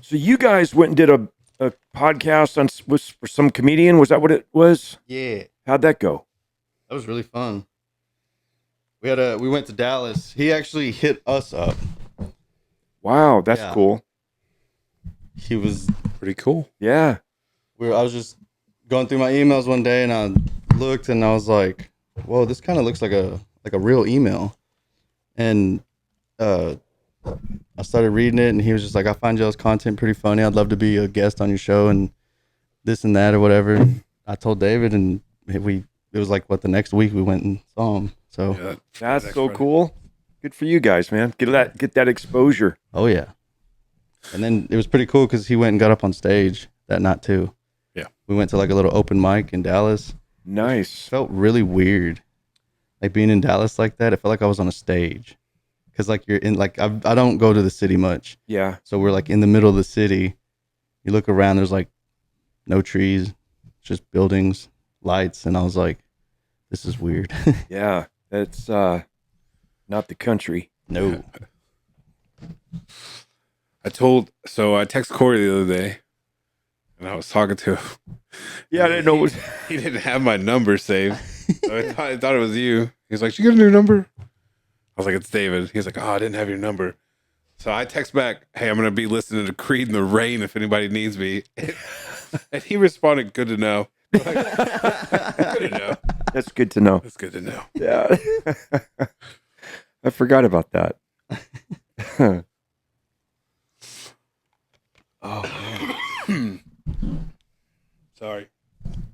So you guys went and did a podcast on was for some comedian. Was that what it was? Yeah, How'd that go? that was really fun. We went to Dallas. He actually hit us up. Wow, that's Yeah. cool. He was. Pretty cool. Yeah. I was just going through my emails one day, and I looked, and I was like, "Whoa, this kind of looks like a real email." And I started reading it, and he was just like, "I find y'all's content pretty funny. I'd love to be a guest on your show, and this and that or whatever." I told David, and it was like the next week we went and saw him. So Yeah, That's so cool. Good for you guys, man. Get that exposure. oh yeah. And then it was pretty cool because he went and got up on stage that night too. Yeah. We went to like a little open mic in Dallas. Nice. Felt really weird, like being in Dallas like that. It felt like I was on a stage, because like you're in like I don't go to the city much, Yeah. so we're like in the middle of the city. You look around, there's like no trees, just buildings, lights, and I was like, this is weird. Yeah. That's not the country. No. I texted Corey the other day, and I was talking to him. Yeah, I didn't know it was. He didn't have my number saved. So I thought it was you. He's like, "Did you get a new number?" I was like, "It's David." He's like, "Oh, I didn't have your number." So I text back, "Hey, I'm gonna be listening to Creed in the rain if anybody needs me." And he responded, "Good to know." Like, good to know. That's good to know. That's good to know. Yeah. I forgot about that. Oh, sorry.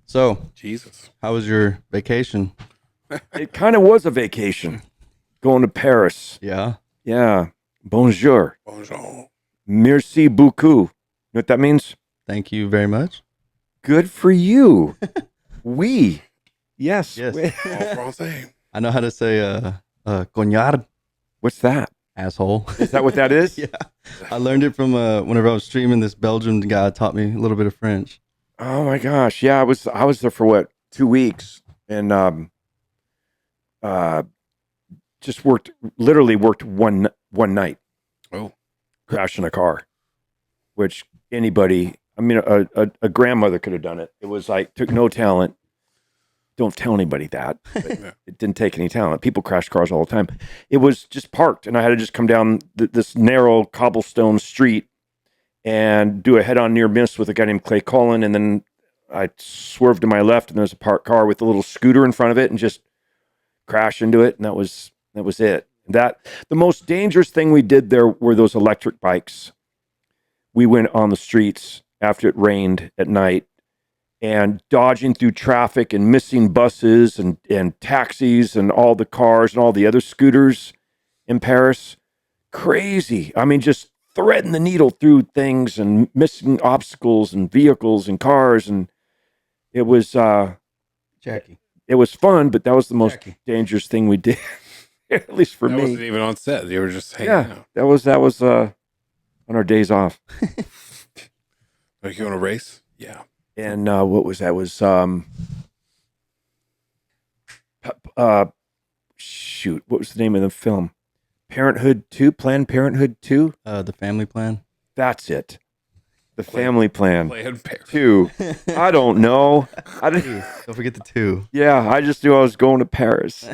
So, Jesus. how was your vacation? It kind of was a vacation. Going to Paris. Yeah. Yeah. Bonjour. Bonjour. Merci beaucoup. You know what that means? Thank you very much. Good for you. Oui. Yes. Yes. En français. I know how to say cognard, What's that? asshole. Is that what that is? Yeah. I learned it from whenever I was streaming. This Belgian guy taught me a little bit of French. Oh my gosh. Yeah, I was there for what, 2 weeks, and just literally worked one night. Oh. Crashed in a car, which anybody, I mean, a grandmother could have done it. It was like, took no talent. Don't tell anybody that. Yeah. It didn't take any talent. People crash cars all the time. It was just parked, and I had to just come down this narrow cobblestone street and do a head-on near miss with a guy named Clay Cullen, and then I swerved to my left, and there was a parked car with a little scooter in front of it, and just crashed into it, and that was it. The most dangerous thing we did there were those electric bikes. We went on the streets after it rained at night, and dodging through traffic and missing buses and taxis and all the cars and all the other scooters in Paris. Crazy. I mean, just threading the needle through things and missing obstacles and vehicles and cars. And it was Jackie. it was fun, but that was the most Jackie. dangerous thing we did, at least for That me. wasn't even on set. You were just hanging Yeah, out. that was on our days off. Like, you want to race? Yeah. And what was that? It was shoot, what was the name of the film? Parenthood 2, Planned Parenthood 2? The family plan. That's it. The Family Plan Planned Parenthood. 2. I don't know. I didn't. Don't forget the 2. Yeah, I just knew I was going to Paris.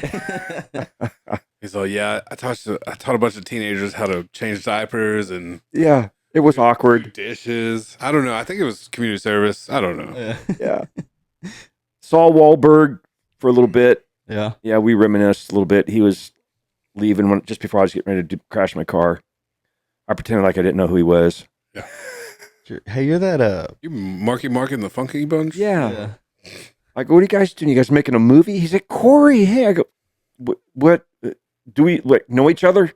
He's like, yeah, I taught a bunch of teenagers how to change diapers and Yeah, it was do awkward. dishes. I don't know. I think it was community service. I don't know. Yeah. Yeah. Saw Wahlberg for a little bit. Yeah. Yeah, we reminisced a little bit. He was leaving just before I was getting ready to crash my car. I pretended like I didn't know who he was. Yeah. Hey, you're that You Marky Mark and the Funky Bunch? Yeah. I go, what are you guys doing? You guys making a movie? He's like, Corey, hey. I go, what? Do we know each other?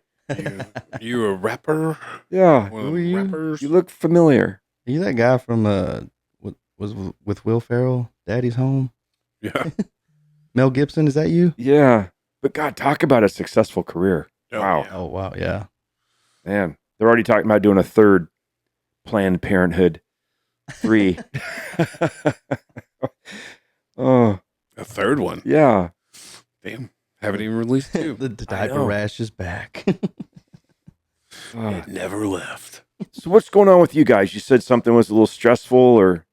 You a rapper? Yeah. One of Who are the you? rappers? You look familiar. Are you that guy from was with Will Ferrell, Daddy's Home? Yeah. Mel Gibson, is that you? Yeah. But God, talk about a successful career. Oh, Wow. yeah. Oh wow, yeah. Man, they're already talking about doing a third Planned Parenthood 3. Oh, A third one. yeah. Damn. Haven't even released two. The I diaper know. rash is back. Oh, It never left. So what's going on with you guys? You said something was a little stressful, or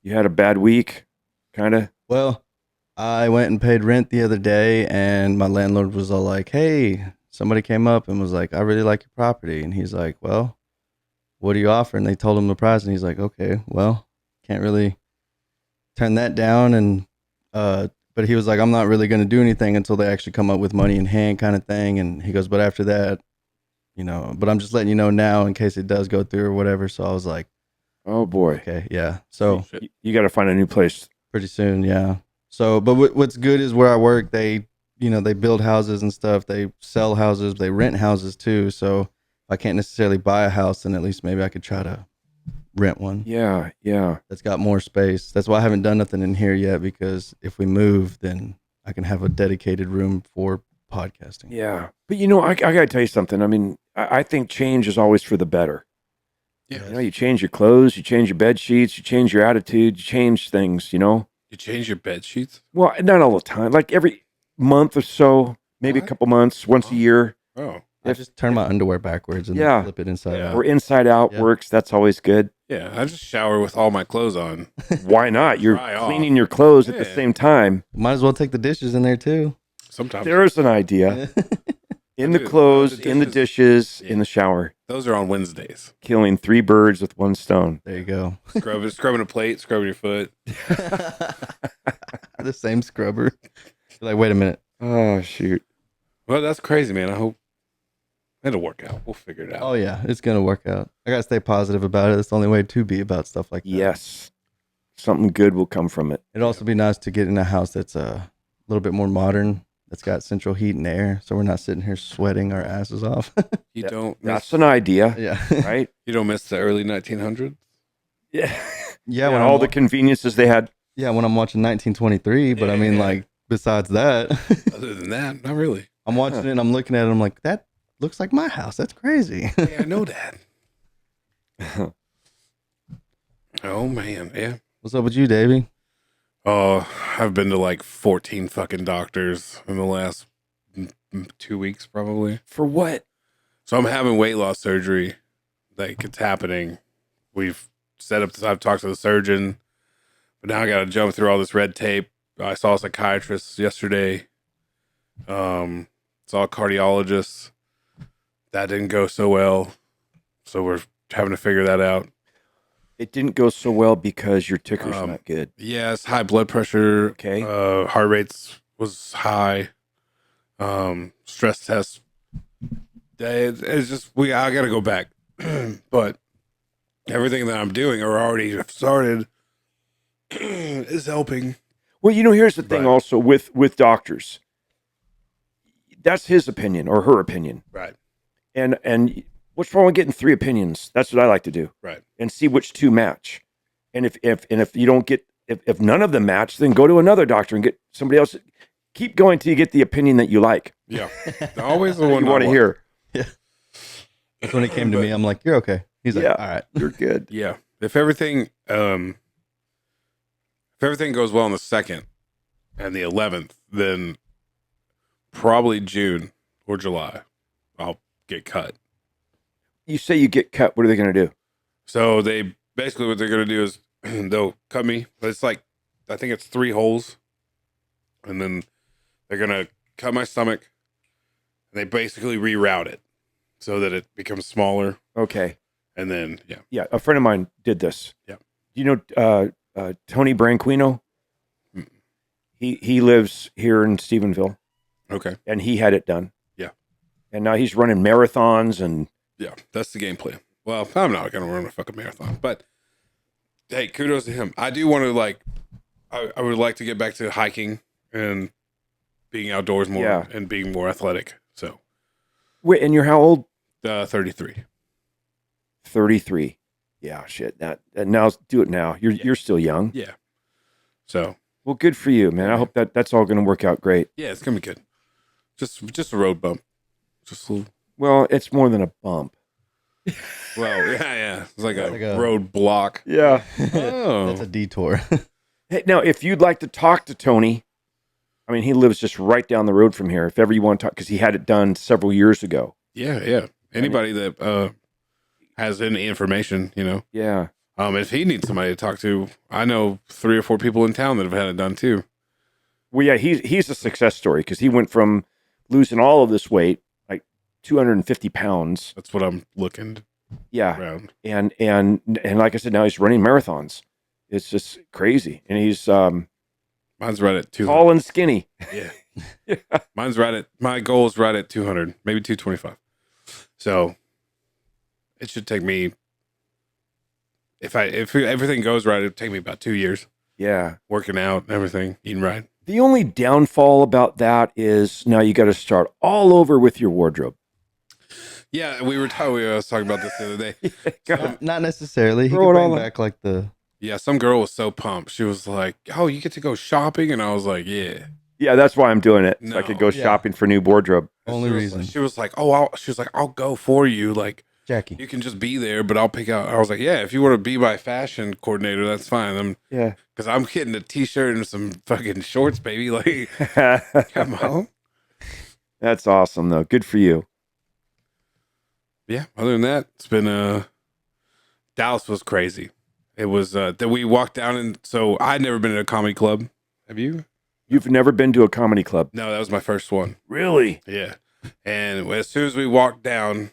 you had a bad week, kind of. Well, I went and paid rent the other day, and my landlord was all like, "Hey, somebody came up and was like, I really like your property." And he's like, "Well, what do you offer?" And they told him the price, and he's like, "Okay, well, can't really turn that down." And but he was like, "I'm not really going to do anything until they actually come up with money in hand, kind of thing." And he goes, "But after that, but I'm just letting you know now in case it does go through or whatever." So I was like, Oh boy, "Okay, yeah." So you got to find a new place. pretty soon, yeah. So, but what's good is where I work, they build houses and stuff. They sell houses, they rent houses too. So if I can't necessarily buy a house, then at least maybe I could try to rent one Yeah, yeah. that's got more space. That's why I haven't done nothing in here yet, because if we move, then I can have a dedicated room for podcasting. Yeah, but I got to tell you something. I mean, I think change is always for the better. Yeah. You change your clothes, you change your bed sheets, you change your attitude, you change things. You change your bed sheets? Well, not all the time. Like every month or so, maybe a What? couple months, once a year, Oh. I just turn my underwear backwards and Yeah. flip it inside Yeah. out. or inside out Yeah. works. That's always good. Yeah. I just shower with all my clothes on. Why not? You're Dry off. cleaning your clothes at the Yeah. same time. Might as well take the dishes in there too. Sometimes. There's an idea. In I the do. clothes, The in the dishes, in the shower. Those are on Wednesdays. Killing 3 birds with 1 stone. There you go. Scrubbing a plate, scrubbing your foot. The same scrubber. You're like, wait a minute. Oh, shoot. Well, that's crazy, man. I hope it'll work out. We'll figure it out. Oh yeah, it's gonna work out. I gotta stay positive about it. It's the only way to be about stuff like that. Yes. Something good will come from it. It'd also be nice to get in a house that's a little bit more modern, that's got central heat and air, so we're not sitting here sweating our asses off. You Yeah, don't That's miss, an idea, yeah. right? you don't miss the early 1900s? Yeah. Yeah, And when all I'm, the conveniences they had. when I'm watching 1923, but I mean, Yeah. like, besides that, Other than that, not really. I'm watching it and I'm looking at it, I'm like, that looks like my house. That's crazy. Yeah, I know that. Oh man, yeah. What's up with you, Davey? Oh, I've been to like 14 fucking doctors in the last 2 weeks, probably. For what? So I'm having weight loss surgery. Like it's happening. We've set up. I've talked to the surgeon, but now I got to jump through all this red tape. I saw a psychiatrist yesterday. Saw a cardiologist. That didn't go so well. So we're having to figure that out. It didn't go so well because your ticker's not good. Yeah, it's high blood pressure. Okay. Heart rates was high. Stress test. It's just I got to go back, but everything that I'm doing or already have started is helping. Well, here's the thing Right. also with doctors. That's his opinion or her opinion. Right. And what's wrong with getting 3 opinions? That's what I like to do. Right. And see which 2 match. And if you don't get if none of them match, then go to another doctor and get somebody else. Keep going till you get the opinion that you like. Yeah. Always the You one want to hear. That's when it came to me. I'm like, you're okay. He's like, Yeah. all right. You're good. Yeah. If everything goes well on the 2nd and the 11th, then probably June or July, I'll get cut. You say you get cut. What are they going to do? So they basically what they're gonna do is they'll cut me. But it's like I think it's 3 holes, and then they're gonna cut my stomach, and they basically reroute it so that it becomes smaller. Okay. And then Yeah, a friend of mine did this. Yeah. You know Tony Branquino? Mm. He lives here in Stephenville, okay, and he had it done. Yeah. And now he's running marathons and yeah, that's the game plan. Well, I'm not gonna run a fucking marathon, but hey, kudos to him. I do want to I would like to get back to hiking and being outdoors more Yeah. and being more athletic. So wait, and you're how old? 33. 33. Yeah, shit. That now do it now. You're still young. Yeah. So Well, good for you, man. I hope that's all going to work out great. yeah, it's gonna be good. Just a road bump. Just a little. Well, it's more than a bump. Well, yeah. It's like Like a a- road block. Yeah. Oh, That's a detour. Hey, now, if you'd like to talk to Tony, I mean, he lives just right down the road from here. If ever you want to talk, because he had it done several years ago. yeah. Anybody that has any information, you know. Yeah. If he needs somebody to talk to, I know 3 or 4 people in town that have had it done too. Well, yeah, he's a success story because he went from losing all of this weight, like 250 pounds. That's what I'm looking Yeah. around. And like I said, now he's running marathons. It's just crazy. And he's Mine's right at 200. tall and skinny. Yeah. Mine's right at, my goal is right at 200, maybe 225. So it should take me, if everything goes right, it'd take me about 2 years Yeah. working out and everything, eating right. The only downfall about that is now you got to start all over with your wardrobe. Yeah, I was talking about this the other day. Not necessarily. He Throw could it all bring up. back like the. Yeah, some girl was so pumped. She was like, "Oh, you get to go shopping," and I was like, "Yeah." Yeah, that's why I'm doing it. So I No, could go yeah. shopping for new wardrobe. Only She was reason. like- she was like, "Oh, I'll go for you. Like, Jackie. you can just be there, but I'll pick out." I was like, "Yeah, if you want to be my fashion coordinator, that's fine." Yeah. Because I'm getting a t-shirt and some fucking shorts, baby. Like, come on. That's awesome, though. Good for you. Yeah. Other than that, it's been Dallas was crazy. It was that we walked down, and so I'd never been in a comedy club. Have you? You've never been to a comedy club? No, that was my first one. Really? Yeah. And as soon as we walked down,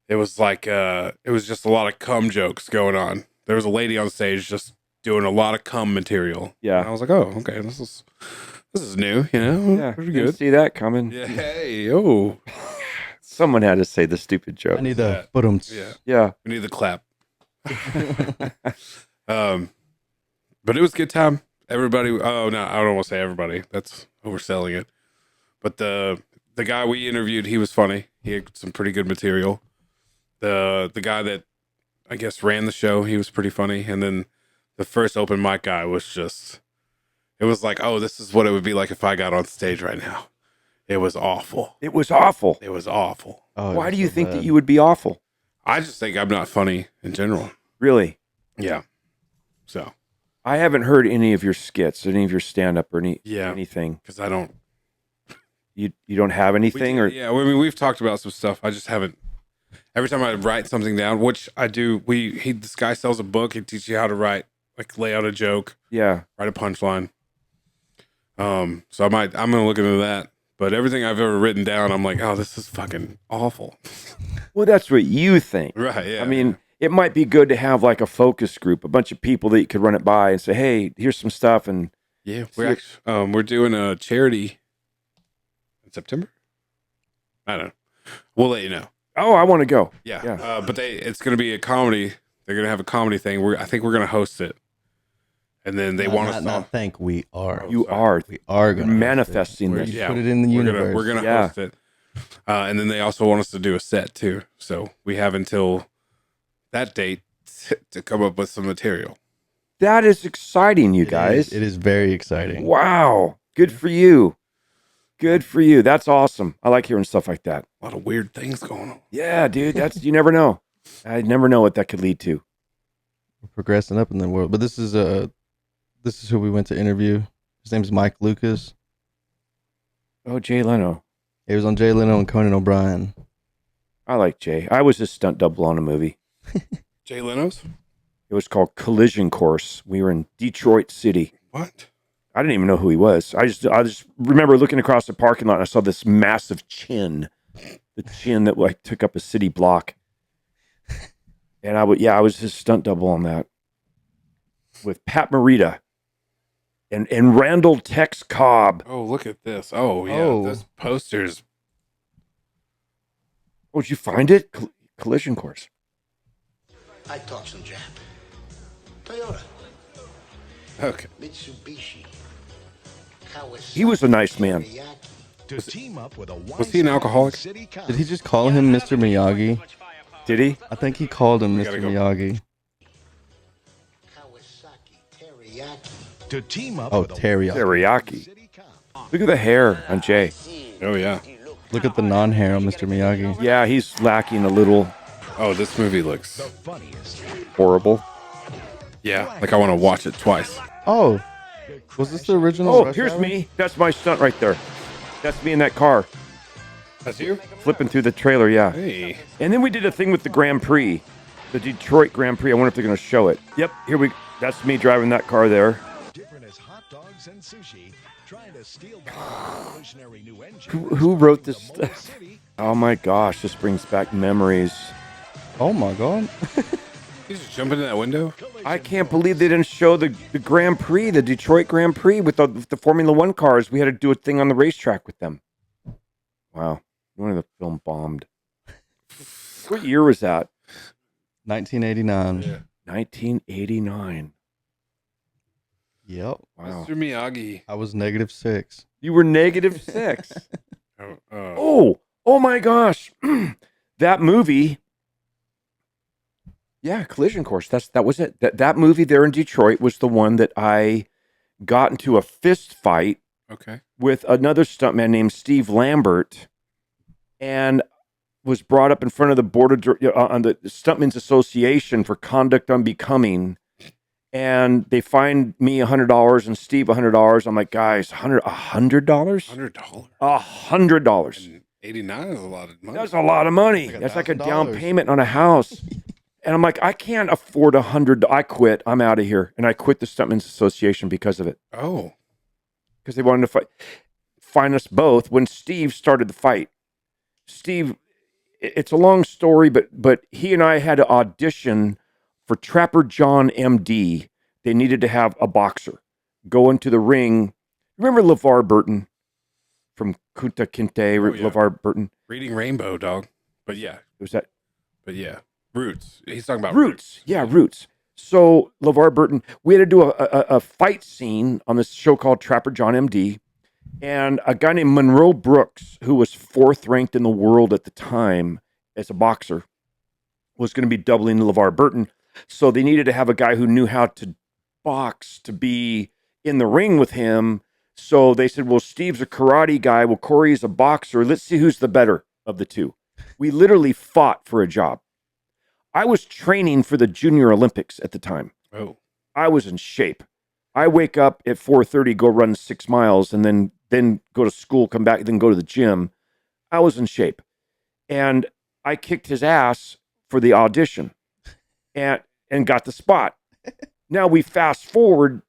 it was like it was just a lot of cum jokes going on. There was a lady on stage just doing a lot of cum material. Yeah. And I was like, "Oh, okay, this is new, you know? Yeah. Pretty Didn't good." see that coming. Yeah. Hey, oh. Someone had to say the stupid joke. I need the bottoms. Yeah. Yeah. We need the clap. But it was a good time. Everybody, oh no, I don't want to say everybody. That's overselling it. But the guy we interviewed, he was funny. He had some pretty good material. The guy that I guess ran the show, he was pretty funny. And then the first open mic guy was just, it was like, oh, this is what it would be like if I got on stage right now. It was awful. It was awful. It was awful. Oh, it Why was do you so think bad. that you would be awful? I just think I'm not funny in general. Really? Yeah. So, I haven't heard any of your skits, any of your stand-up or anything. because I don't. You don't have anything? Or Yeah, I mean, we've talked about some stuff. I just haven't. Every time I write something down, which I do, this guy sells a book. He teaches you how to write, like lay out a joke, Yeah. write a punchline. So I'm gonna look into that. But everything I've ever written down, I'm like, oh, this is fucking awful. Well, that's what you think. Right? Yeah. I mean, it might be good to have like a focus group, a bunch of people that you could run it by and say, "Hey, here's some stuff." And yeah, we're doing a charity in September. I don't know. We'll let you know. oh, I want to go. Yeah. Yeah. But it's going to be a comedy. They're going to have a comedy thing. I think we're going to host it. And then they want us to. not think we are. You are We are You're going to manifesting We're- this. you put it in the universe. We're gonna Yeah. host it. And then they also want us to do a set too. So we have until that date to come up with some material. That is exciting, you guys. It is very exciting. Wow. Good for you. Good for you. That's awesome. I like hearing stuff like that. A lot of weird things going on. Yeah, dude. You never know. I never know what that could lead to. We're progressing up in the world. But this is who we went to interview. His name's Mike Lucas. Oh, Jay Leno. He was on Jay Leno and Conan O'Brien. I like Jay. I was his stunt double on a movie. Jay Leno's? It was called Collision Course. We were in Detroit City. What? I didn't even know who he was. I just remember looking across the parking lot and I saw this massive chin, the chin that like took up a city block. And I was his stunt double on that with Pat Morita and Randall Tex Cobb. Oh, look at this. Oh, yeah. Oh. This poster's. Oh, did you find it? Collision Course. I talk some Jap. Toyota, Okay. Mitsubishi, Kawasaki. He was a nice man. Teriyaki. To team up with a Was he an alcoholic? Did he just call him Mr. Miyagi? Did he? I think he called him gotta Mr. go. Miyagi. Kawasaki, teriyaki. To team up Oh, with a teriyaki. Teriyaki. City Cop. Look at the hair on Jay. Oh, yeah. Look at the non-hair on Mr. Miyagi. Yeah, he's lacking a little Oh, this movie looks. The funniest. horrible. Yeah. Like I want to watch it twice. Oh, was this the original? Oh, Rush here's Hour? me. That's my stunt right there. That's me in that car. That's you? Flipping through the trailer, yeah. Hey. And then we did a thing with the Grand Prix, the Detroit Grand Prix. I wonder if they're going to show it. Yep, that's me driving that car there. Different as hot dogs and sushi, trying to steal the revolutionary new engine. Who wrote this the Motor stuff? City. Oh my gosh, this brings back memories. Oh my god. You just jumping in that window? I can't believe they didn't show the Grand Prix, the Detroit Grand Prix with the Formula One cars. We had to do a thing on the racetrack with them. Wow, one of the film bombed. What year was that? 1989. Yeah. 1989. Yep. Wow. Mr. Miyagi. I was -6. You were -6. Oh. Oh my gosh. That movie. Yeah, Collision Course. That was it. That movie there in Detroit was the one that I got into a fist fight Okay. with another stuntman named Steve Lambert, and was brought up in front of the board of on the Stuntmen's Association for conduct unbecoming. And they fined me $100 and Steve $100. I'm like, guys, $100? $100. $100. And 89 is a lot of money. That's a lot of money. Like That's like a down $1,000. payment on a house. And I'm like, I can't afford $100. I quit. I'm out of here. And I quit the Stuntmen's Association because of it. Oh. Because they wanted to fine us both when Steve started the fight. Steve, it's a long story, but he and I had to audition for Trapper John MD. They needed to have a boxer go into the ring. Remember LeVar Burton from Kunta Kinte? Oh, yeah. LeVar Burton. Reading Rainbow, dog. But yeah. Was that But yeah. Roots. He's talking about Roots? Yeah, Roots. So LeVar Burton, we had to do a fight scene on this show called Trapper John MD. And a guy named Monroe Brooks, who was 4th ranked in the world at the time as a boxer, was going to be doubling LeVar Burton. So they needed to have a guy who knew how to box to be in the ring with him. So they said, well, Steve's a karate guy. Well, Corey's a boxer. Let's see who's the better of the two. We literally fought for a job. I was training for the Junior Olympics at the time. Oh. I was in shape. I wake up at 4:30, go run 6 miles, and then go to school, come back, then go to the gym. I was in shape. And I kicked his ass for the audition and got the spot. Now we fast forward,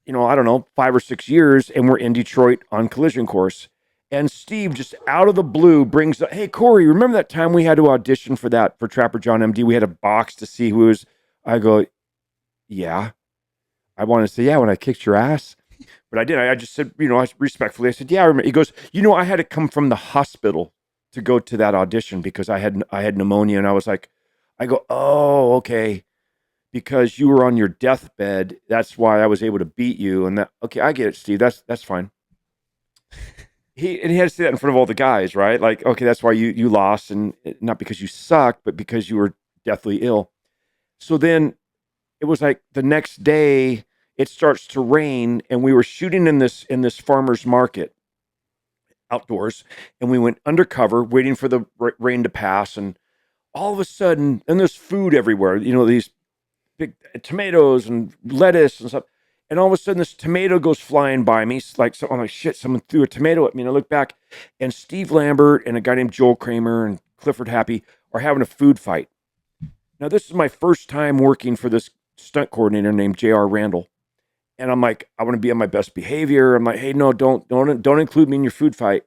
I don't know, 5 or 6 years, and we're in Detroit on Collision Course. And Steve just out of the blue brings up, hey, Corey, remember that time we had to audition for Trapper John MD? We had a box to see who was. I go, yeah. I want to say, yeah, when I kicked your ass. But I did. I just said, respectfully, I said, yeah, I remember. He goes, I had to come from the hospital to go to that audition because I had pneumonia. And I go, oh, okay. Because you were on your deathbed. That's why I was able to beat you. And okay, I get it, Steve. That's fine. He had to say that in front of all the guys, right? Like, okay, that's why you lost, and not because you sucked, but because you were deathly ill. So then it was like the next day it starts to rain, and we were shooting in this farmer's market outdoors, and we went undercover waiting for the rain to pass, and all of a sudden, and there's food everywhere, these big tomatoes and lettuce and stuff. And all of a sudden, this tomato goes flying by me. I'm like, shit, someone threw a tomato at me. And I look back, and Steve Lambert and a guy named Joel Kramer and Clifford Happy are having a food fight. Now, this is my first time working for this stunt coordinator named J.R. Randall. And I'm like, I want to be on my best behavior. I'm like, hey, no, don't include me in your food fight.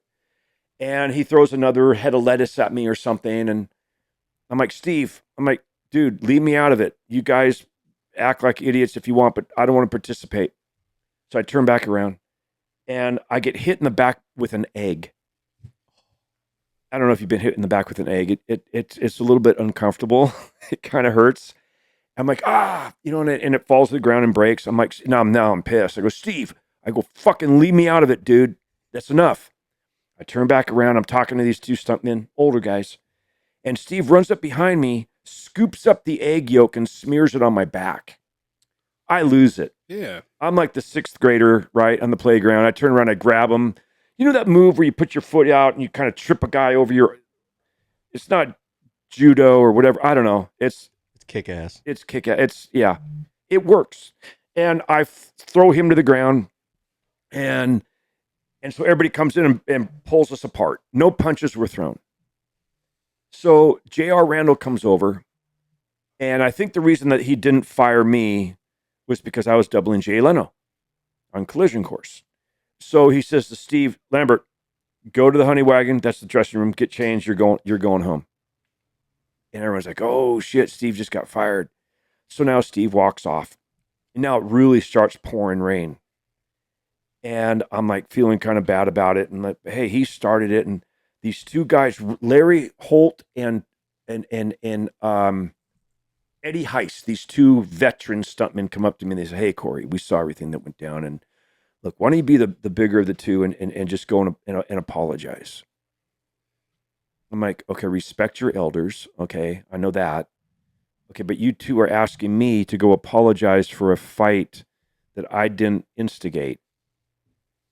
And he throws another head of lettuce at me or something. And I'm like, Steve, dude, leave me out of it. You guys act like idiots if you want, but I don't want to participate. So I turn back around and I get hit in the back with an egg. I don't know if you've been hit in the back with an egg. It's a little bit uncomfortable. It kind of hurts. I'm like, and it falls to the ground and breaks. I'm like, now I'm pissed. I go, Steve, fucking leave me out of it, dude. That's enough. I turn back around. I'm talking to these two stuntmen, older guys. And Steve runs up behind me, scoops up the egg yolk and smears it on my back. I lose it. Yeah. I'm like the 6th grader, right, on the playground. I turn around, I grab him. You know that move where you put your foot out and you kind of trip a guy over it's not judo or whatever. I don't know. It's kick ass. It's kick ass. It works. And I throw him to the ground, and And so everybody comes in and pulls us apart. No punches were thrown. So J.R. Randall comes over, and I think the reason that he didn't fire me was because I was doubling Jay Leno on collision course. So he says to Steve Lambert, go to the honey wagon. That's the dressing room. Get changed. You're going home. And everyone's like, oh shit, Steve just got fired. So now Steve walks off. And now it really starts pouring rain. And I'm like feeling kind of bad about it. And like, hey, he started it. And these two guys, Larry Holt and Eddie Heiss, these two veteran stuntmen come up to me and they say, hey, Corey, we saw everything that went down. And look, why don't you be the bigger of the two and just go and apologize? I'm like, okay, respect your elders. Okay, I know that. Okay, but you two are asking me to go apologize for a fight that I didn't instigate.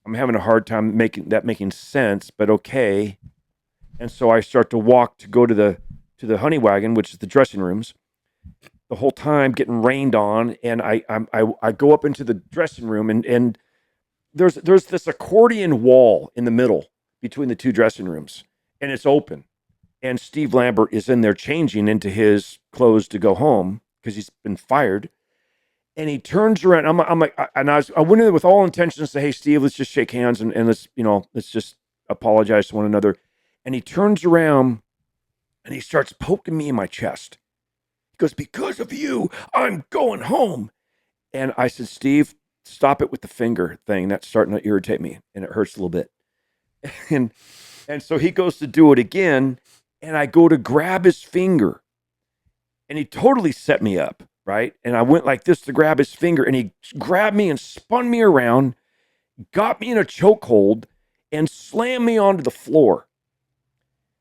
I'm having a hard time making sense, but okay. And so I start to walk to go to the honey wagon, which is the dressing rooms. The whole time getting rained on, and I go up into the dressing room, and there's this accordion wall in the middle between the two dressing rooms, and it's open. And Steve Lambert is in there changing into his clothes to go home because he's been fired. And he turns around. I'm like, I went in there with all intentions to say, hey, Steve, let's just shake hands and let's just apologize to one another. And he turns around and he starts poking me in my chest. He goes, because of you, I'm going home. And I said, Steve, stop it with the finger thing. That's starting to irritate me and it hurts a little bit. And so he goes to do it again. And I go to grab his finger. And he totally set me up. Right. And I went like this to grab his finger and he grabbed me and spun me around, got me in a chokehold and slammed me onto the floor.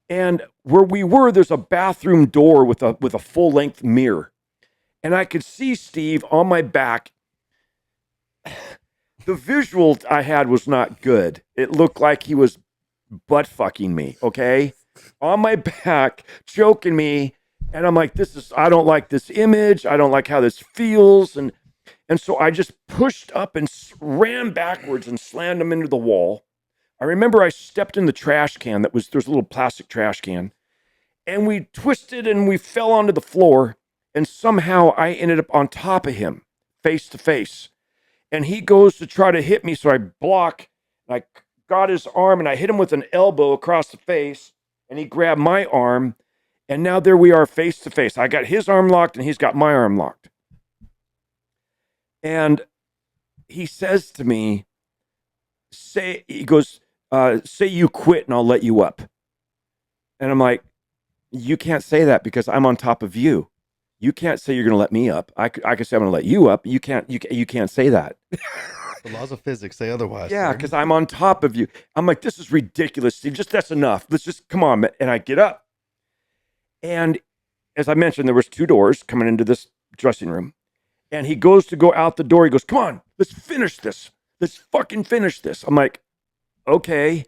And where we were, there's a bathroom door with a full length mirror. And I could see Steve on my back. The visual I had was not good. It looked like he was butt fucking me. Okay. On my back, choking me. And I'm like, I don't like this image. I don't like how this feels. And so I just pushed up and ran backwards and slammed him into the wall. I remember I stepped in the trash can there's a little plastic trash can. And we twisted and we fell onto the floor. And somehow I ended up on top of him, face to face. And he goes to try to hit me. So I block. And I got his arm and I hit him with an elbow across the face. And he grabbed my arm. And now there we are face to face. I got his arm locked and he's got my arm locked. And he says to me, say you quit and I'll let you up. And I'm like, you can't say that because I'm on top of you. You can't say you're going to let me up. I could say I'm going to let you up. You can't say that. The laws of physics say otherwise. Yeah, because I'm on top of you. I'm like, this is ridiculous, Steve. That's enough. Let's just, come on. And I get up. And as I mentioned, there was two doors coming into this dressing room. And he goes to go out the door. He goes, come on, let's finish this. Let's fucking finish this. I'm like, okay.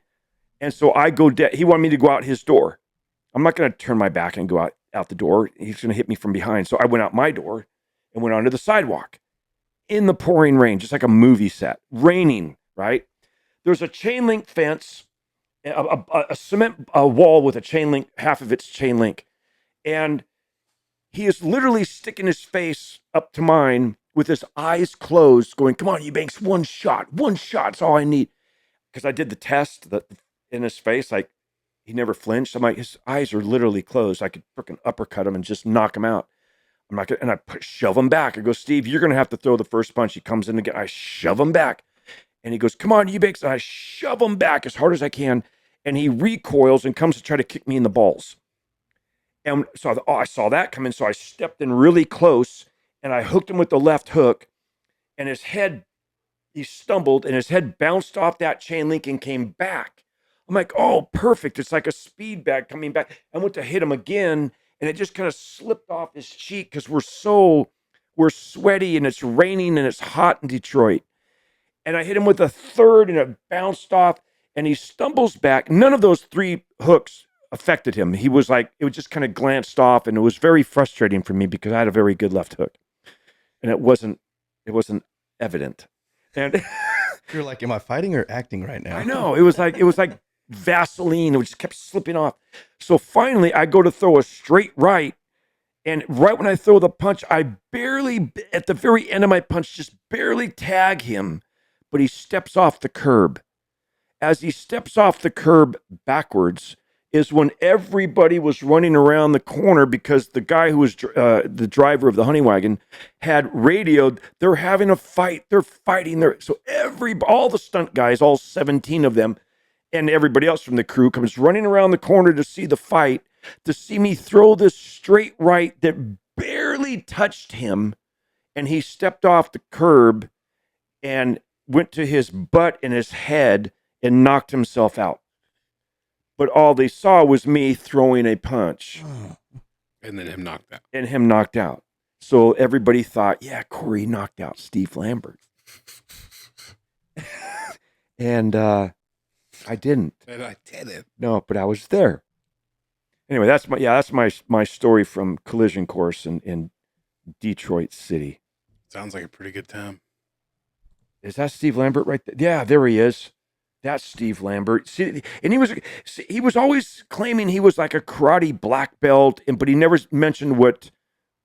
And so I go, he wanted me to go out his door. I'm not going to turn my back and go out the door. He's going to hit me from behind. So I went out my door and went onto the sidewalk in the pouring rain, just like a movie set, raining, right? There's a chain link fence, a cement wall with a chain link, half of it's chain link. And he is literally sticking his face up to mine with his eyes closed, going, come on, Eubanks, one shot. It's all I need. Because I did the test in his face, like he never flinched. I'm like, his eyes are literally closed. I could freaking uppercut him and just knock him out. I'm not gonna, and I shove him back. I go, Steve, you're going to have to throw the first punch. He comes in again. I shove him back. And he goes, come on, Eubanks. And I shove him back as hard as I can. And he recoils and comes to try to kick me in the balls. And so I saw that come in. So I stepped in really close and I hooked him with the left hook. And he stumbled and his head bounced off that chain link and came back. I'm like, oh, perfect. It's like a speed bag coming back. I went to hit him again and it just kind of slipped off his cheek because we're sweaty and it's raining and it's hot in Detroit. And I hit him with a third and it bounced off and he stumbles back. None of those three hooks affected him. He was like, it was just kind of glanced off and it was very frustrating for me because I had a very good left hook and it wasn't evident. And You're like, am I fighting or acting right now? I know. It was like Vaseline. It just kept slipping off. So finally, I go to throw a straight right. And right when I throw the punch, I barely, at the very end of my punch, just barely tag him. But he steps off the curb. As he steps off the curb backwards is when everybody was running around the corner because the guy who was the driver of the honey wagon had radioed, they're having a fight. They're fighting. So all the stunt guys, all 17 of them, and everybody else from the crew comes running around the corner to see the fight, to see me throw this straight right that barely touched him. And he stepped off the curb and went to his butt and his head and knocked himself out. But all they saw was me throwing a punch. And then him knocked out. So everybody thought, yeah, Corey knocked out Steve Lambert. And I didn't. And I did it. No, but I was there. Anyway, that's my story from Collision Course in Detroit City. Sounds like a pretty good time. Is that Steve Lambert right there? Yeah, there he is. That's Steve Lambert. See, and he was always claiming he was like a karate black belt, but he never mentioned what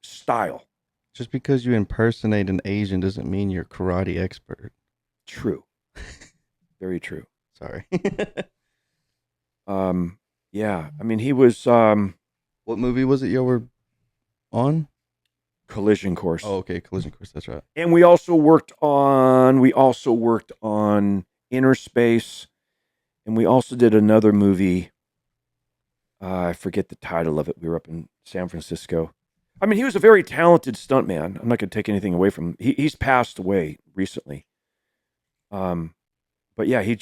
style. Just because you impersonate an Asian doesn't mean you're a karate expert. True. Very true. Sorry. Yeah. I mean, he was What movie was it you were on? Collision Course. Oh, okay, Collision Course. That's right. And we also worked on Inner Space, and we also did another movie. I forget the title of it. We were up in San Francisco. I mean, he was a very talented stuntman. I'm not going to take anything away from him. He's passed away recently. But yeah, he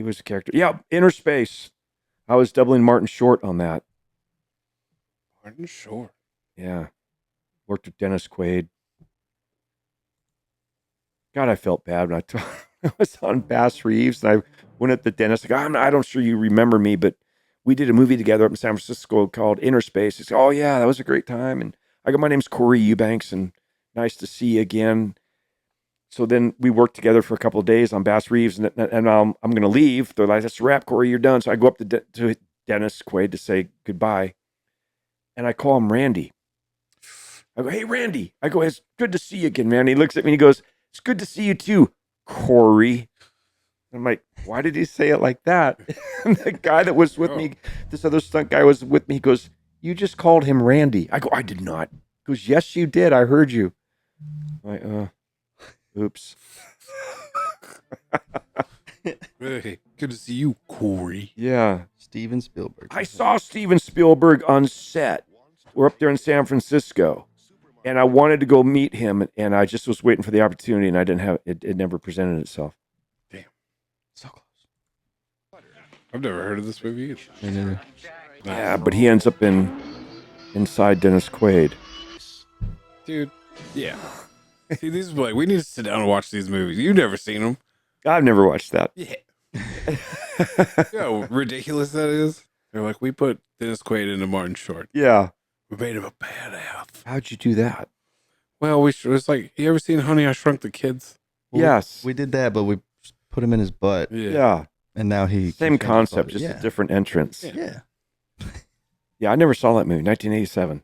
was a character. Yeah, Inner Space. I was doubling Martin Short on that. Martin Short. Yeah. Worked with Dennis Quaid. God, I felt bad when I was on Bass Reeves and I went at the dentist. Like, I don't sure you remember me, but we did a movie together up in San Francisco called Inner Space. He said, oh, yeah, that was a great time. And I go, my name's Corey Eubanks, and nice to see you again. So then we worked together for a couple of days on Bass Reeves, and I'm going to leave. They're like, that's a wrap, Corey, you're done. So I go up to Dennis Quaid to say goodbye, and I call him Randy. I go, hey, Randy. I go, it's good to see you again, man. He looks at me and he goes, it's good to see you too, Corey. I'm like, why did he say it like that? And the guy that was with me, this other stunt guy was with me, he goes, you just called him Randy. I go, I did not. He goes, yes, you did. I heard you. I'm like, oops. Hey, good to see you, Corey. Yeah. Steven Spielberg. I saw Steven Spielberg on set. We're up there in San Francisco. And I wanted to go meet him, and I just was waiting for the opportunity, and I didn't have it. It never presented itself. Damn. So close. I've never heard of this movie either. Me neither. Yeah, but he ends up inside Dennis Quaid. Dude, yeah. See, these are like, we need to sit down and watch these movies. You've never seen them. I've never watched that. Yeah. You know how ridiculous that is? They're like, we put Dennis Quaid into Martin Short. Yeah. We made him a badass. How'd you do that? Well, it's like, you ever seen Honey, I Shrunk the Kids? Well, Yes. We did that, but we put him in his butt. Yeah. And now he... Same can concept, change his just body. a different entrance. Yeah. Yeah, I never saw that movie, 1987.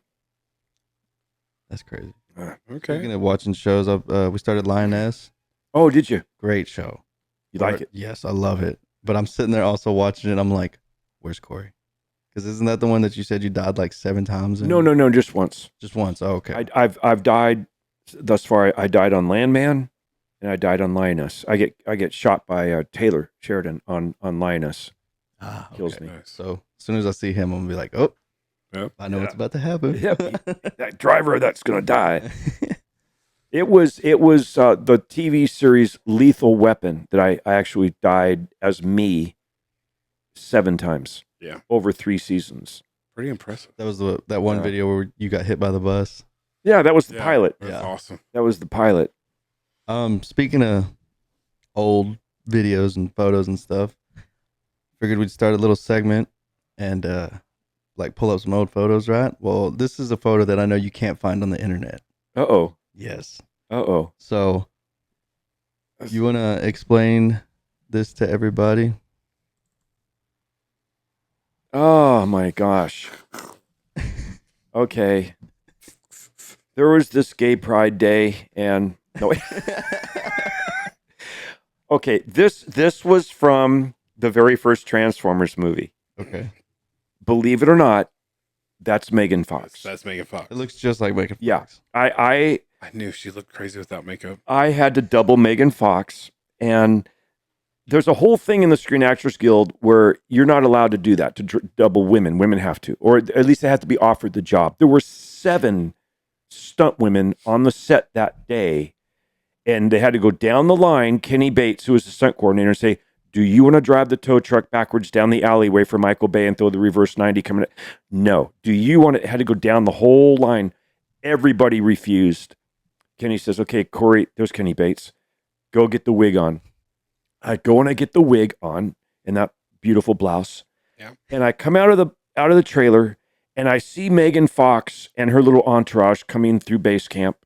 That's crazy. Okay. Speaking of watching shows, we started Lioness. Oh, did you? Great show. You like it? Yes, I love it. But I'm sitting there also watching it. I'm like, where's Corey? Because isn't that the one that you said you died like 7 times in? No, just once. Just once. Oh, okay. I've died thus far. I died on Landman, and I died on Lioness. I get shot by Taylor Sheridan on Lioness. Kills me. Nice. So as soon as I see him, I'm gonna be like, oh, Yep. I know what's about to happen. Yep. That driver that's gonna die. It was the TV series Lethal Weapon that I actually died as me 7 times. Yeah. Over 3 seasons. Pretty impressive. That was that one Yeah. video where you got hit by the bus. Yeah, that was the Yeah, pilot. That's Yeah. awesome. That was the pilot. Speaking of old videos and photos and stuff, figured we'd start a little segment and like pull up some old photos, right? Well, this is a photo that I know you can't find on the internet. Uh-oh. Yes. Uh-oh. So You want to explain this to everybody? Oh my gosh. Okay. There was this gay pride day and no. Okay, this was from the very first Transformers movie. Okay. Believe it or not, that's Megan Fox. That's Megan Fox. It looks just like Megan Yeah. Fox. I I knew she looked crazy without makeup. had to double Megan Fox, and there's a whole thing in the Screen Actors Guild where you're not allowed to do that, to double women. Women have to, or at least they have to be offered the job. There were 7 stunt women on the set that day, and they had to go down the line. Kenny Bates, who was the stunt coordinator, and say, do you want to drive the tow truck backwards down the alleyway for Michael Bay and throw the reverse 90 coming? No. Do you want to? Had to go down the whole line. Everybody refused. Kenny says, okay, Corey, there's Kenny Bates. Go get the wig on. I go and I get the wig on and that beautiful blouse. Yeah. And I come out of the trailer and I see Megan Fox and her little entourage coming through base camp.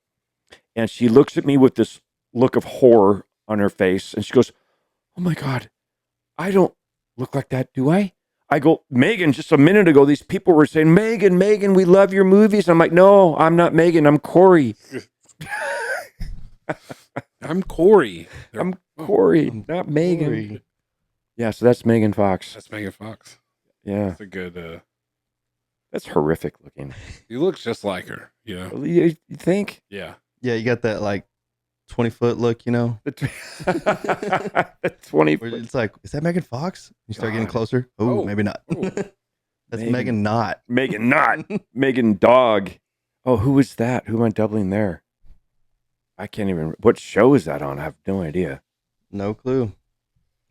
And she looks at me with this look of horror on her face. And she goes, oh my God, I don't look like that, do I? I go, Megan, just a minute ago, these people were saying, Megan, we love your movies. I'm like, no, I'm not Megan. I'm Corey. I'm Corey. I'm Corey, not Megan. Corey. Yeah, so that's Megan Fox. That's Megan Fox. Yeah, That's a good. that's horrific looking. He looks just like her. You know. You think? Yeah. Yeah, you got that like 20-foot look, you know? The 20. Where it's like, is that Megan Fox? You start getting God. closer. Oh, Oh. maybe not. Oh. That's Megan. Megan not. Megan, not Megan Dog. Oh, who was that? Who am I doubling there? I can't even. What show is that on? I have no idea. No clue.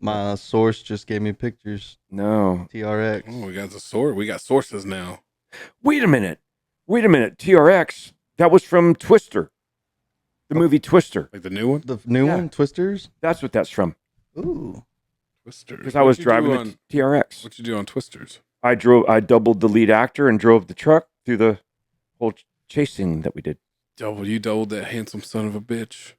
My source just gave me pictures. No. TRX. Oh, we got the source. We got sources now. Wait a minute. TRX. That was from Twister. The movie Twister. Like the new one. The new Yeah. one, Twisters. That's what that's from. Ooh. Twisters. Because I was driving on, the TRX. What you do on Twisters? I doubled the lead actor and drove the truck through the whole chasing that we did. You doubled that handsome son of a bitch.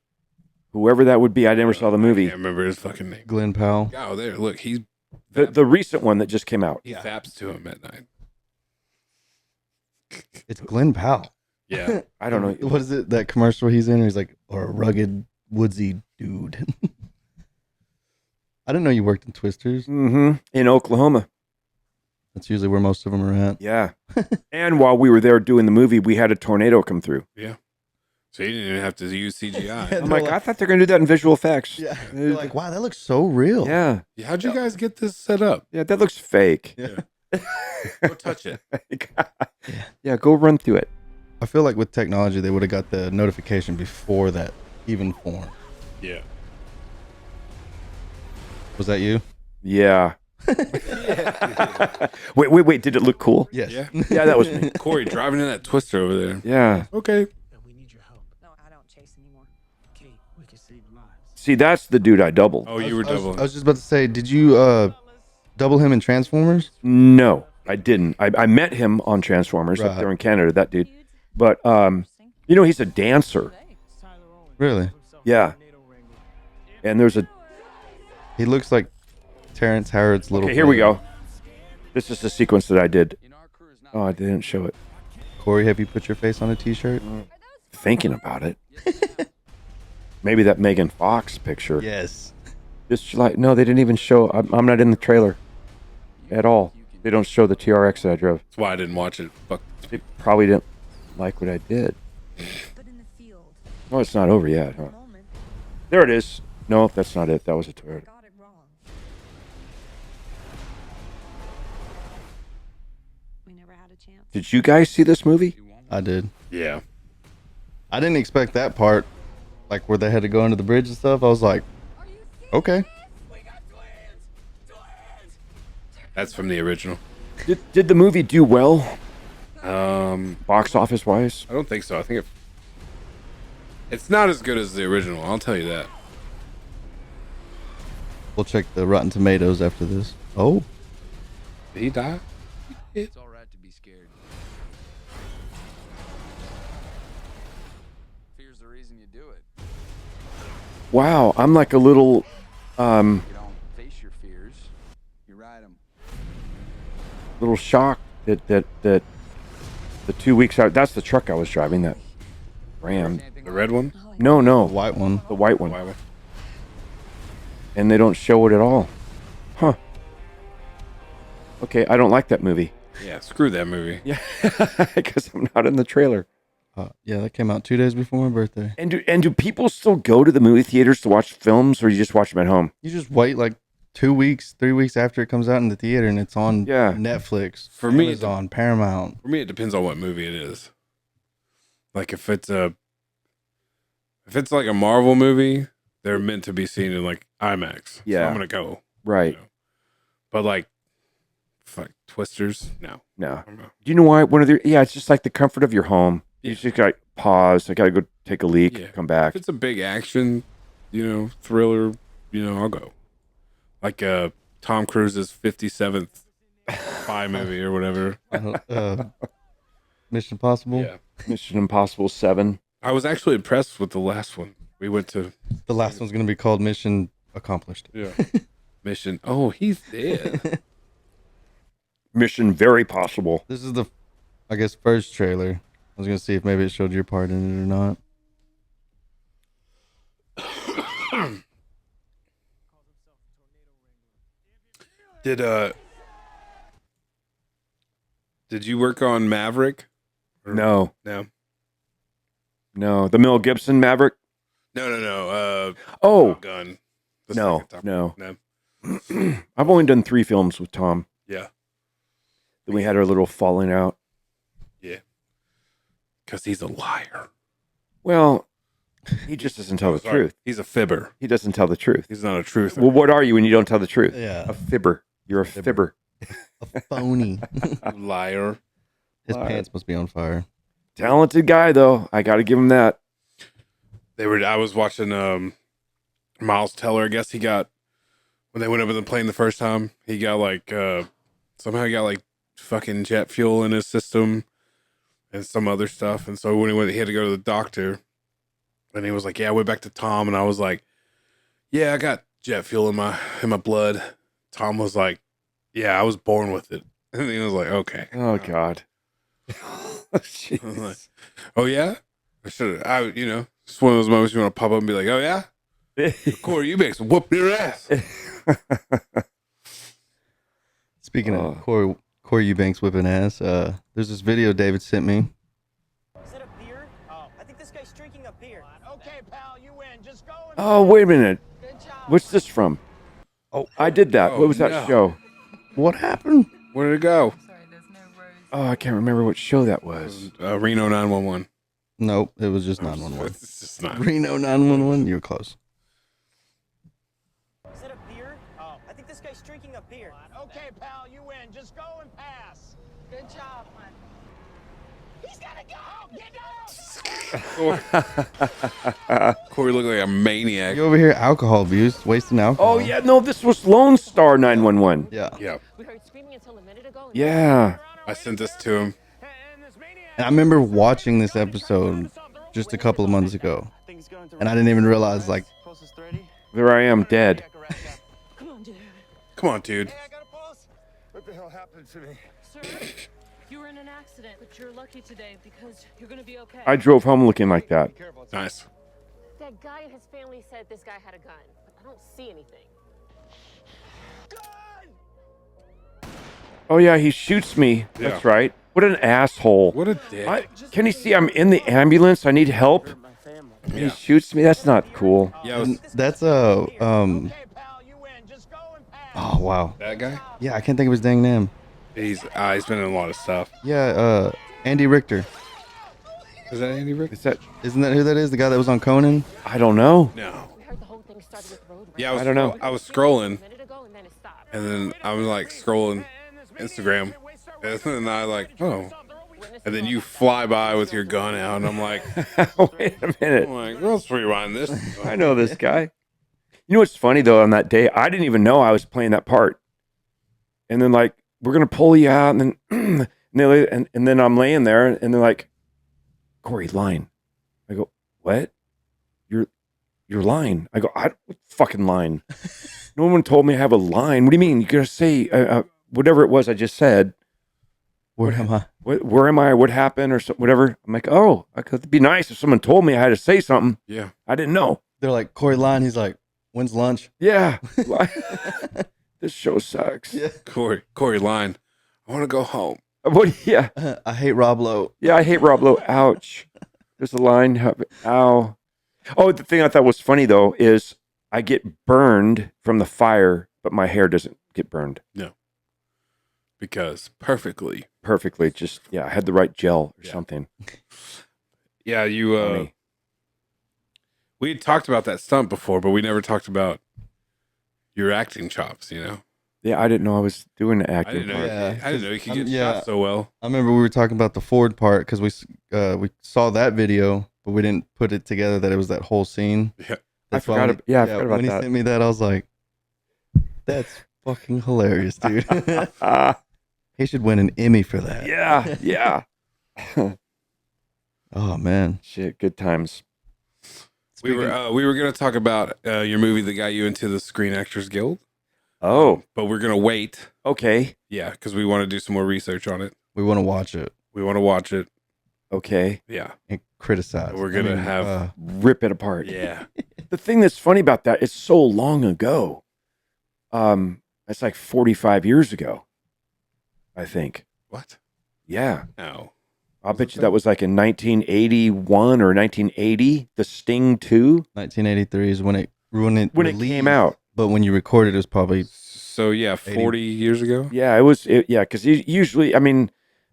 Whoever that would be, I never saw the I movie. can't remember his fucking name. Glenn Powell. Oh, there. Look, he The recent one that just came out. faps to him at night. It's Glenn Powell. Yeah. I don't know. What is it? That commercial he's in? He's like, or a rugged, woodsy dude. I didn't know you worked in Twisters. Mm-hmm. In Oklahoma. That's usually where most of them are at. Yeah. And while we were there doing the movie, we had a tornado come through. Yeah. So you didn't even have to use CGI. I'm like, I thought they're going to do that in visual effects. Yeah. You're like, wow, that looks so real. Yeah. How'd you guys get this set up? Yeah, that looks fake. Yeah. Go touch it. Yeah, go run through it. I feel like with technology, they would have got the notification before that even formed. Yeah. Was that you? Yeah. Wait. Did it look cool? Yes. Yeah. Yeah, that was me. Corey driving in that Twister over there. Yeah. Okay. We need your help. No, I don't chase anymore. Kate, we can save lives. See, that's the dude I doubled. Oh, you were doubling. I was just about to say, did you double him in Transformers? No, I didn't. I met him on Transformers up Right. there in Canada, that dude. But, he's a dancer. Really? Yeah. And there's a... He looks like Terrence Howard's little Okay, here we brother. go. This is the sequence that I did. Oh, I didn't show it. Corey, have you put your face on a t-shirt? Thinking about it. Maybe that Megan Fox picture. Yes. This July. No, they didn't even show. I'm not in the trailer at all. They don't show the TRX that I drove. That's why I didn't watch it. Fuck. They probably didn't like what I did. But in the field, Well, it's not over yet, huh? moment, There it is. No, that's not it. That was a Toyota. got it wrong. We never had a chance. Did you guys see this movie? I did. Yeah. I didn't expect that part, like where they had to go under the bridge and stuff. I was like, okay. That's from the original. Did the movie do well, I box office wise? don't think so. I think it's not as good as the original. I'll tell you that. We'll check the Rotten Tomatoes after this. Oh, Did he die? It's all right to be scared. Fear's the reason you do it. wow, I'm like a little You don't face your fears. You ride them. shocked that the 2 weeks out. That's the truck I was driving. That Ram. The red one? No, The no, white one. the white one. Why would- And they don't show it at all. Huh. Okay, I don't like that movie. Yeah, screw that movie. Yeah, because I'm not in the trailer. Yeah, that came out 2 days before my birthday. And do people still go to the movie theaters to watch films, or you just watch them at home? You just wait like 2 weeks, 3 weeks after it comes out in the theater, and it's on Netflix, For me, it's Amazon, Paramount. For me, it depends on what movie it is. Like if it's like a Marvel movie, they're meant to be seen in like IMAX. Yeah. So I'm gonna go. Right. You know. But like, fuck Twisters, no. No. I'm not. Do you know why? It's just like the comfort of your home. You just got pause. I got to go take a leak. Yeah. Come back. If it's a big action, thriller, I'll go. Like Tom Cruise's 57th spy movie or whatever. Mission Impossible. Yeah. Mission Impossible 7. I was actually impressed with the last one. We went to The last one's gonna be called Mission Accomplished. Mission. Oh, he's dead. Mission Very Possible. This is the, I guess, first trailer. I was gonna see if maybe it showed your part in it or not. Did you work on Maverick? No. No. No. The Mel Gibson Maverick? No. Oh. Top Gun. The No. second Top No. Gun. I've only done 3 films with Tom. Yeah. Then we had our little falling out. Yeah. Because he's a liar. Well, he just doesn't tell the Sorry. truth. He's a fibber. He doesn't tell the truth. He's not a truther. Well, what are you when you don't tell the truth? Yeah. A fibber. You're a fibber. A phony. Liar. His pants must be on fire. Talented guy, though. I got to give him that. I was watching Miles Teller. I guess he got, when they went over the plane the first time, he got like, somehow he got like fucking jet fuel in his system and some other stuff. And so when he had to go to the doctor, and he was like, yeah, I went back to Tom, and I was like, yeah, I got jet fuel in my blood. Tom was like, yeah, I was born with it. And he was like, okay. Oh, God. I was like, oh, yeah? It's one of those moments you want to pop up and be like, oh, yeah? Corey Eubanks whoop your ass. Speaking of Corey Eubanks whipping ass, there's this video David sent me. Is it a beer? Oh, I think this guy's drinking a beer. Okay, pal, you win. Just go and Oh, wait a minute. good job. What's this from? Oh, I did that. Oh, What was that no. show? What happened? Where did it go? Oh, I can't remember what show that was. Reno 911. Nope, it was just 911. It's just not. Reno 911. You were close. Is it a beer? Oh, I think this guy's drinking a beer. Okay, pal, you win. Just go and pass. Good job, man. He's gotta go. Get down. Corey looked like a maniac. You over here alcohol abuse, wasting alcohol. Oh, yeah. No, this was Lone Star 911. Yeah. Yeah. We heard screaming until a minute ago. Yeah. I sent this to him. And I remember watching this episode just a couple of months ago, and I didn't even realize, like, There I am, dead. Come on, dude. Come on, dude. What the hell happened to me? Sir, you were in an accident, but you're lucky today because you're gonna be okay. I drove home looking like that. Nice. That guy and his family said this guy had a gun, but I don't see anything. Oh, yeah, he shoots me. Yeah. That's right. What an asshole. What a dick. Can he see I'm in the ambulance? I need help. And he shoots me. That's not cool. Yeah, and that's a oh wow. that guy. Yeah, I can't think of his dang name. He's been in a lot of stuff. Yeah, Andy Richter. Is that Andy Rick? Isn't that who that is? The guy that was on Conan? I don't know. No. We heard the whole thing started with road rage. Yeah, I don't know. I was scrolling, A minute ago, and then it stopped. and then I was like scrolling Instagram, and then I like, oh, and then you fly by with your gun out, and I'm like, Wait a minute. let's rewind this. I know this guy. You know what's funny, though, on that day, I didn't even know I was playing that part. And then, like, we're going to pull you out, and then and then I'm laying there, and they're like, Corey, line. I go, what? You're you're lying. I go, what fucking line? No one told me I have a line. What do you mean? You gotta say whatever it was I just said. Where am I? Where am I? What happened or whatever? I'm like, oh, it'd be nice if someone told me I had to say something. Yeah. I didn't know. They're like, Corey Line. He's like, when's lunch? Yeah. This show sucks. Yeah. Corey Line. I want to go home. What? Yeah. I hate Rob Lowe. Yeah, I hate Rob Lowe. Ouch. There's a line. Ow. Oh, the thing I thought was funny, though, is I get burned from the fire, but my hair doesn't get burned. No. Because perfectly. Just, I had the right gel or something. Yeah, we had talked about that stunt before, but we never talked about your acting chops, you know? Yeah, I didn't know I was doing the I acting didn't know. part. I didn't know you could get shot so well. I remember we were talking about the Ford part because we saw that video, but we didn't put it together that it was that whole scene. Yeah, I forgot about that. When he sent me that, I was like, "That's fucking hilarious, dude." He should win an Emmy for that. Yeah. Oh man, shit, good times. We were going to talk about your movie that got you into the Screen Actors Guild. Oh, but we're gonna wait. Okay. Yeah, because we want to do some more research on it. We want to watch it. Okay. Yeah. And criticize. We're gonna rip it apart. Yeah. The thing that's funny about that, it's so long ago. It's like 45 years ago, I think. What? Yeah. No. I'll bet you that was like in 1981 or 1980. The Sting 2. 1983 is when it it came out. But when you recorded, it was probably 40 years ago. Yeah, it was. Because usually, I mean,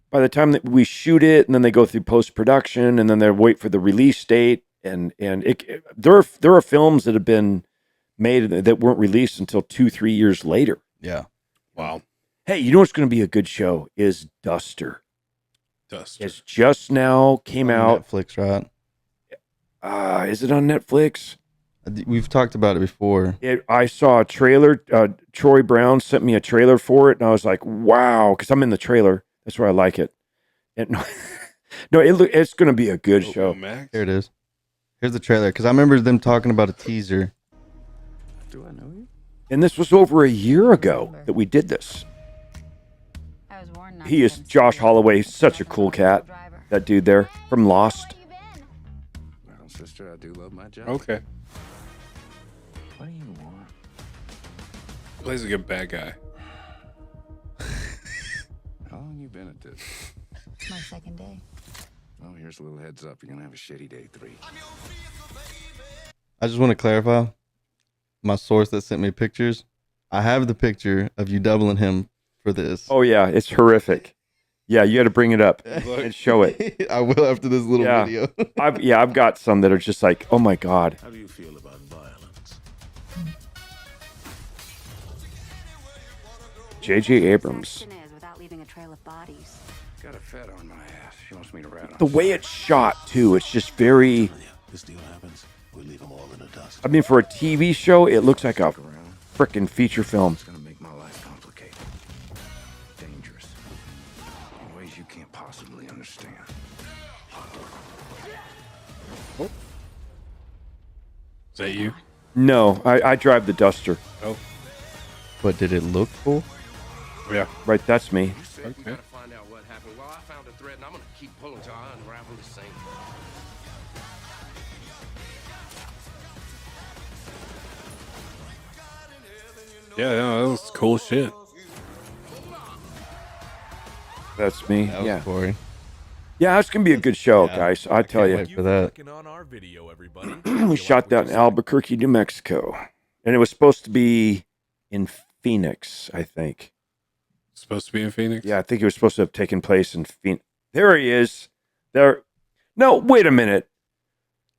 by the time that we shoot it, and then they go through post production, and then they wait for the release date, and there are films that have been made that weren't released until 2-3 years later. Yeah. Wow. Hey, you know what's going to be a good show is Duster. It's just now came out. Netflix, right? Is it on Netflix? We've talked about it before. I saw a trailer. Troy Brown sent me a trailer for it, and I was like, "Wow!" Because I'm in the trailer. That's why I like it. And it's going to be a good show. Max? Here it is. Here's the trailer. Because I remember them talking about a teaser. Do I know you? And this was over a year ago that we did this. He is Josh Holloway, such a cool cat. That dude there from Lost. Well, sister, I do love my job. Okay. What do you want? Plays a good bad guy. How long you been at this? My second day. Oh, here's a little heads up. You're gonna have a shitty day 3. I just want to clarify. My source that sent me pictures. I have the picture of you doubling him for this. Oh yeah, it's horrific. Yeah, you got to bring it up and show it. I will after this little video. I've got some that are just like, oh my god. How do you feel about violence? J.J. Abrams. Without leaving a trail of bodies. Got a fed on my ass. She wants me to rat on. The way it's shot too, it's just very. This deal happens, we leave them all in the dust. I mean, for a TV show, it looks like a frickin' feature film. It's gonna make my life complicated, dangerous, in ways you can't possibly understand. Is that you? No, I drive the Duster. Oh. But did it look cool? Yeah. Right, that's me. Okay. Gotta find out what happened. Well, I found a thread, and I'm gonna keep pulling till I unravel the same. Yeah, that was cool shit. That's me. That was Yeah. Corey. Yeah, it's gonna be a good show, guys. I tell you. Wait for that. On our video, everybody. We shot that in Albuquerque, New Mexico, and it was supposed to be in Phoenix, I think. Supposed to be in Phoenix? Yeah, I think it was supposed to have taken place in Phoenix. There he is. There. No, wait a minute,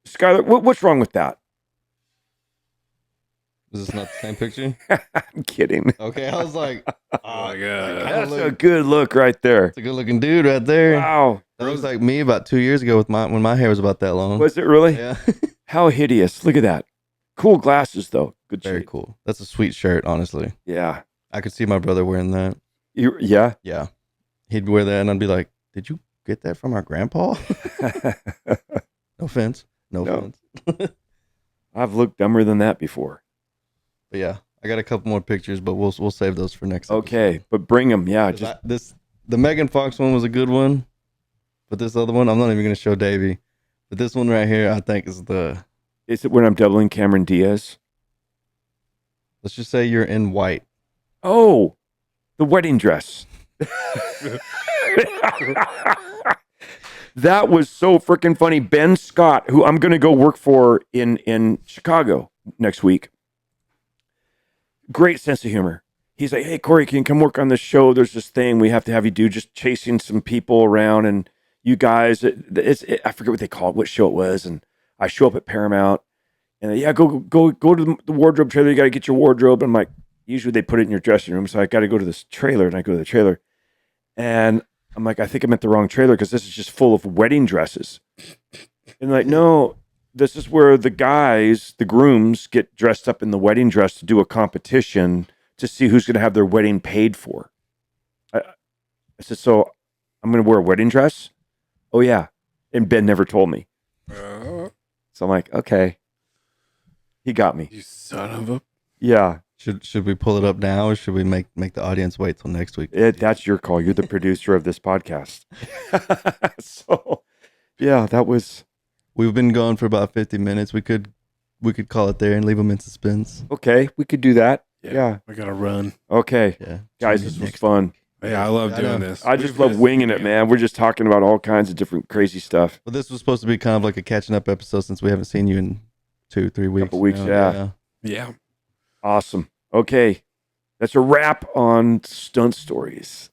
Skylar. What's wrong with that? Is this not the same picture? I'm kidding. Okay, I was like, Oh my god. That's a good look right there. It's a good looking dude right there. Wow. That looks like me about 2 years ago with when my hair was about that long. Was it really? Yeah. How hideous. Look at that. Cool glasses, though. Good Very shape. cool. That's a sweet shirt, honestly. Yeah. I could see my brother wearing that. Yeah. Yeah. He'd wear that and I'd be like, did you get that from our grandpa? No offense. No offense. I've looked dumber than that before. But yeah, I got a couple more pictures, but we'll save those for next. Okay, but bring them. Yeah, the Megan Fox one was a good one, but this other one I'm not even gonna show Davey. But this one right here, I think is the. Is it when I'm doubling Cameron Diaz? Let's just say you're in white. Oh, the wedding dress. That was so freaking funny. Ben Scott, who I'm going to go work for in Chicago next week. Great sense of humor. He's like, hey, Corey, can you come work on this show? There's this thing we have to have you do, just chasing some people around. And you guys, I forget what they call it, what show it was. And I show up at Paramount. And yeah, go to the wardrobe trailer. You got to get your wardrobe. And I'm like, usually they put it in your dressing room. So I got to go to this trailer. And I go to the trailer. And I'm like, I think I'm at the wrong trailer because this is just full of wedding dresses. And like, no, this is where the guys, the grooms, get dressed up in the wedding dress to do a competition to see who's going to have their wedding paid for. I said, so I'm going to wear a wedding dress? Oh, yeah. And Ben never told me. So I'm like, okay. He got me. You son of a... Yeah. Should we pull it up now, or should we make the audience wait till next week? That's your call. You're the producer of this podcast. So, yeah, that was. We've been going for about 50 minutes. We could call it there and leave them in suspense. Okay, we could do that. Yeah. I gotta run. Okay. Yeah. Guys, this was fun. Yeah, I love doing this. I just love winging it, man. We're just talking about all kinds of different crazy stuff. Well, this was supposed to be kind of like a catching up episode since we haven't seen you in 2-3 weeks. Couple weeks, yeah. Yeah. Awesome. Okay. That's a wrap on Stunt Stories.